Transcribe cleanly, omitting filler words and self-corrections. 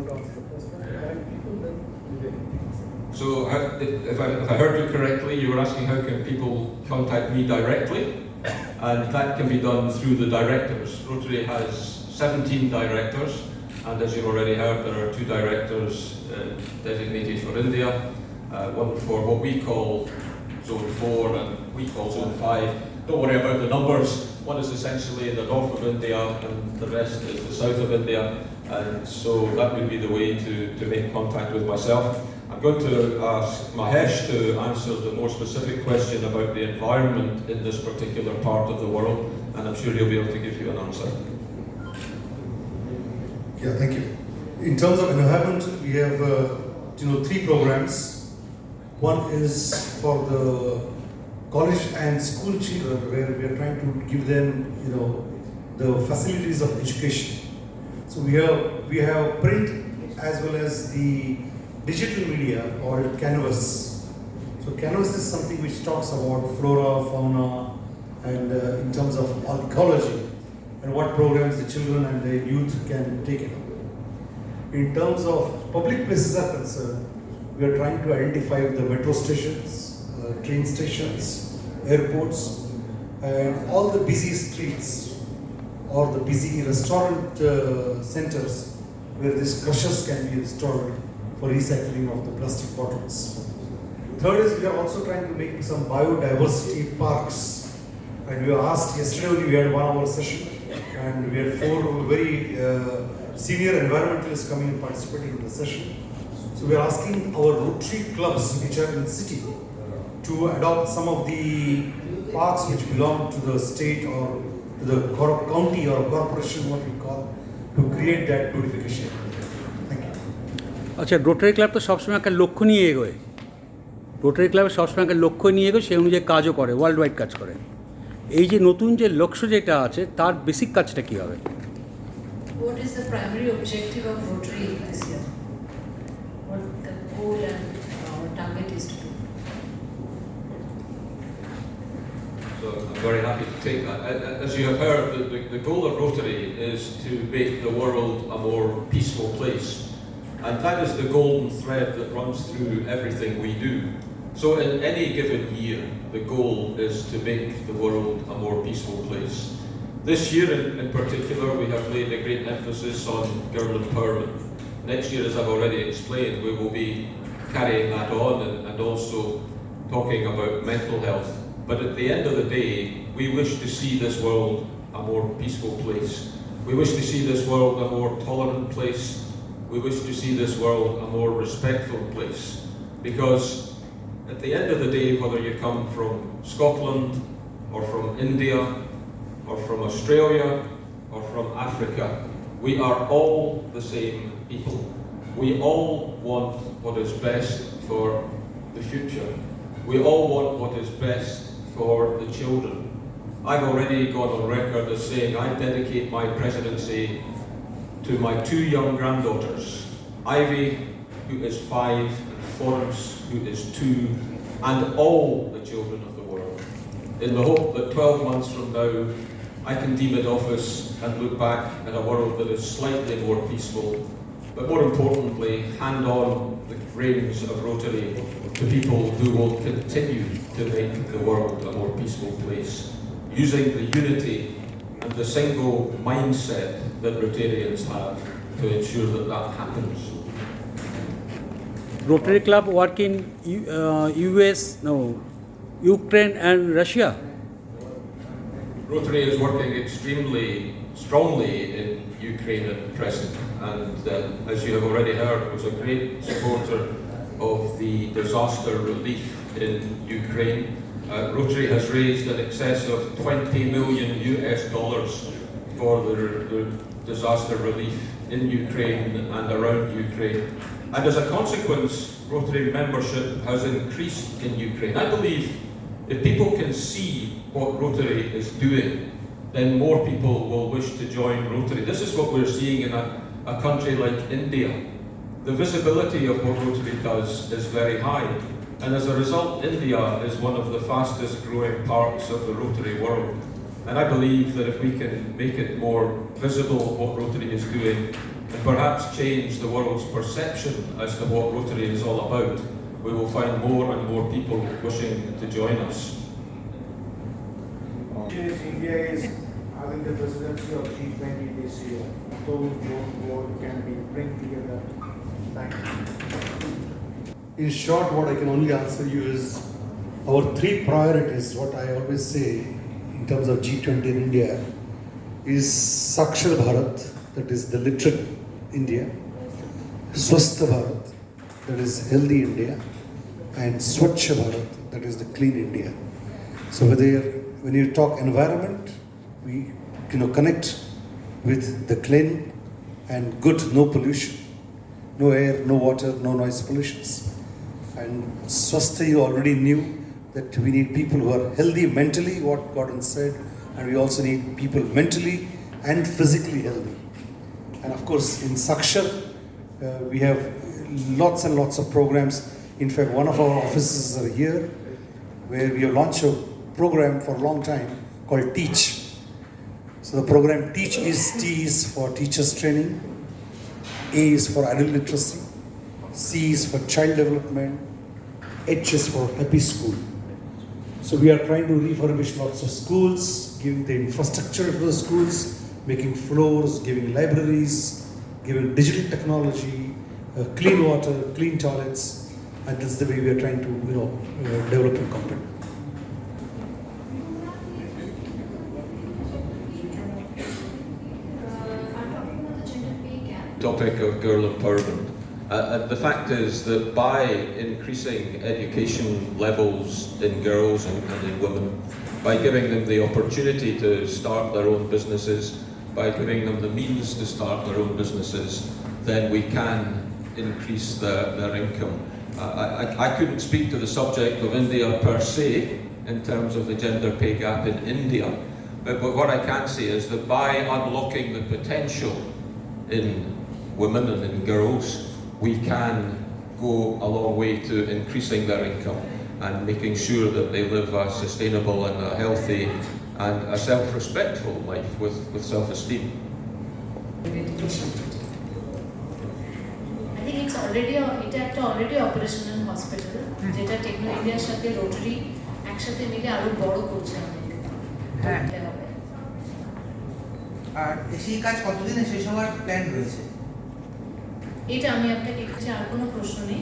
to answer the first one. And people then So, if I heard you correctly, you were asking how can people contact me directly, and that can be done through the directors. Rotary has 17 directors, and as you've already heard, there are 2 directors designated for India, one for what we call Zone 4 and we call Zone 5. Don't worry about the numbers. One is essentially in the north of India and the rest is the south of India, and so that would be the way to make contact with myself. I'm going to ask Mahesh to answer the more specific question about the environment in this particular part of the world, and I'm sure he'll be able to give you an answer. Yeah, thank you. In terms of environment, we have 3 programs. One is for the college and school children, where we are trying to give them, the facilities of education. So we have print as well as the digital media called Canvas. So Canvas is something which talks about flora, fauna, and in terms of ecology, and what programs the children and the youth can take it up. In terms of public places are concerned, we are trying to identify the metro stations, train stations, airports, and all the busy streets or the busy restaurant centers where these crushers can be installed for recycling of the plastic bottles. Third is we are also trying to make some biodiversity parks, and we were asked yesterday only, we had 1 hour session, and we had 4 very senior environmentalists coming and participating in the session. So we are asking our Rotary clubs which are in the city to adopt some of the parks which belong to the state or to the county or corporation, what we call, to create that beautification. Thank you. আচ্ছা, rotary club তো সবসময় একটা লক্ষ্য নিয়ে এগোয়। Rotary ক্লাবে সবসময় একটা লক্ষ্য নিয়ে এগোয়, সেই অনুযায়ী কাজও করে, ওয়ার্ল্ড ওয়াইড কাজ করে। এই যে নতুন যে লক্ষ্য যেটা আছে, তার বেসিক কাজটা কী হবে? What is the primary objective of Rotary this year? What the goal and target is to do? So I'm very happy to take that. As you have heard, the goal of Rotary is to make the world a more peaceful place. And that is the golden thread that runs through everything we do. So in any given year, the goal is to make the world a more peaceful place. This year in particular, we have laid a great emphasis on girl empowerment. Next year, as I've already explained, we will be carrying that on and also talking about mental health. But at the end of the day, we wish to see this world a more peaceful place. We wish to see this world a more tolerant place. We wish to see this world a more respectful place. Because at the end of the day, whether you come from Scotland or from India or from Australia or from Africa, we are all the same people. We all want what is best for the future. We all want what is best for the children. I've already gone on record as saying I dedicate my presidency to my 2 young granddaughters, Ivy, who is 5, and Florence, who is 2, and all the children of the world, in the hope that 12 months from now I can deem office and look back at a world that is slightly more peaceful, but more importantly, hand on the reins of Rotary to people who will continue to make the world a more peaceful place, using the unity and the single mindset that Rotarians have to ensure that that happens. Rotary Club work in Ukraine and Russia? Rotary is working extremely strongly in Ukraine at present, and as you have already heard, was a great supporter of the disaster relief in Ukraine. Rotary has raised in excess of $20 million for the disaster relief in Ukraine and around Ukraine. And as a consequence, Rotary membership has increased in Ukraine. I believe if people can see what Rotary is doing, then more people will wish to join Rotary. This is what we're seeing in a country like India. The visibility of what Rotary does is very high. And as a result, India is one of the fastest growing parts of the Rotary world. And I believe that if we can make it more visible what Rotary is doing, and perhaps change the world's perception as to what Rotary is all about, we will find more and more people wishing to join us. India is having the presidency of G20 this year. Those both can be bring together. Thank you. In short, what I can only answer you is our three priorities, what I always say in terms of G20 in India, is Sakshar Bharat, that is the literate India, Swasth Bharat, that is healthy India, and Swachh Bharat, that is the clean India. So when you talk environment, we connect with the clean and good, no pollution, no air, no water, no noise pollutions. And Swasth, you already knew that we need people who are healthy mentally, what Gordon said, and we also need people mentally and physically healthy. And of course, in Sakshar, we have lots and lots of programs. In fact, one of our offices are here, where we have launched a program for a long time called Teach. So the program Teach is T is for teachers training, A is for adult literacy, C is for child development, H is for happy school. So we are trying to refurbish lots of schools, giving the infrastructure to the schools, making floors, giving libraries, giving digital technology, clean water, clean toilets, and that's the way we are trying to develop a company. Topic of girl empowerment. The fact is that by increasing education levels in girls and in women, by giving them the opportunity to start their own businesses, by giving them the means to start their own businesses, then we can increase their income. I couldn't speak to the subject of India per se, in terms of the gender pay gap in India, but what I can say is that by unlocking the potential in women and in girls, we can go a long way to increasing their income and making sure that they live a sustainable and a healthy and a self-respectful life with self-esteem. I think it's already operational hospital, যেটা techno ইন্ডিয়ার সাথে rotary একসাথে মিলে আরো বড় করছে আমাদের। হ্যাঁ। আর সেই কাজ কতদিনে শেষ হওয়ার প্ল্যান রয়েছে? এটা আমি আপনাকে আর কোনো প্রশ্ন নেই।